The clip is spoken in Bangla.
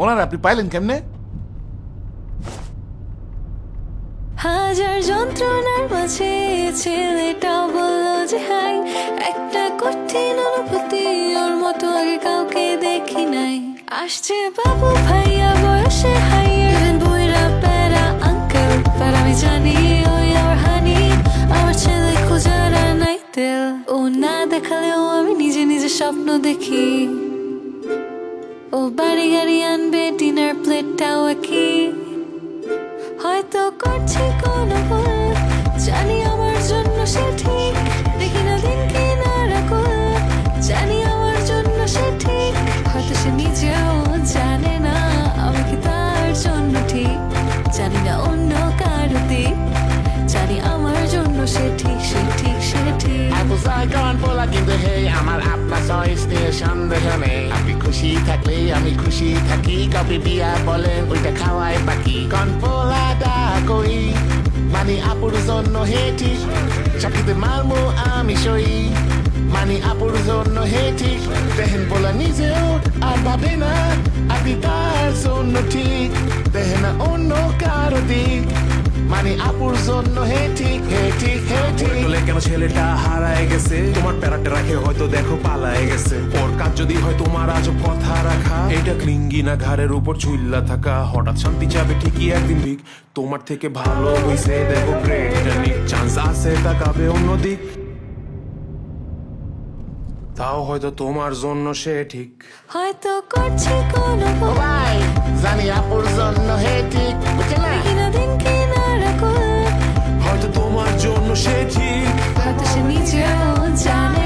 ওনারা আপনি পাইলেন কেমনে? হাজার যন্ত্রণার মাঝে ছেলেটা বলল যে হাই, একটা কঠিন অনুভূতি ওর মতো আগে কাউকে দেখি নাই। আসছে বাবু ভাইয়া বয়সে হাইয়ার বইরা প্যারা আঙ্কেল, আর আমি জানি ওই আমার হানি আমার ছেলে খোঁজারা নাই তেল। ও না দেখালেও আমি নিজে নিজে স্বপ্ন দেখি, ও বাড়ি গাড়ি আনবে ডিনার প্লেটটাও একই। হয়তো করছি কোনো ভুল, জানি আমার জন্য সে ঠিক, দেখি না দিন কি না রাখুল, জানি আমার জন্য সে ঠিক। হয়তো সে নিজেও জানে না আমি কি তার জন্য ঠিক, জানি না অন্য কারো দিক, জানি আমার জন্য সে ঠিক, সে ঠিক, সে ঠিক। বলা কিন্তু হে আমার আপনার ছয় স্টেশন দেখে আপনি খুশি থাকলে আমি খুশি থাকি, কবি বিয়া বলেন ওইটা খাওয়ায় বাকি। কন পোলাটা কই মানে আপুর জন্য হে ঠিক, চাকরিতে মারমো আমি সই মানে আপুর জন্য হে ঠিক। দেখেন বলা নিজেও আর ভাবে না আপনি তার জন্য ঠিক, দেখেন না অন্য কারো দিক, মানে আপুর জন্য হে ঠিক, হে ঠিক, হে ঠিক। বলে কেন ছেলেটা হারায় গেছে, তোমার প্যারাটে রাখে হয়তো দেখো পালায় গেছে। ওর কাজ যদি হয় তোমার আজব কথা রাখা, এটা ক্লিঙ্গি না ঘাড়ের উপর ঝুল্লা থাকা। হঠাৎ শান্তি চাবে ঠিকই একদিন ঠিক, তোমার থেকে ভালো হইছে দেখো গ্রেট চান্স আছে তাকাবে অন্যদিক, তাও হয়তো তোমার জন্য সে ঠিক। হয়তো করছি কোনো ভুল, ভাই জানি আপুর জন্য হে ঠিক, বুঝছে না? দেখি না দিন কি না রাখুল, হয়তো তোমার জন্য সে ঠিক, হয়তো সে নিজেও জানে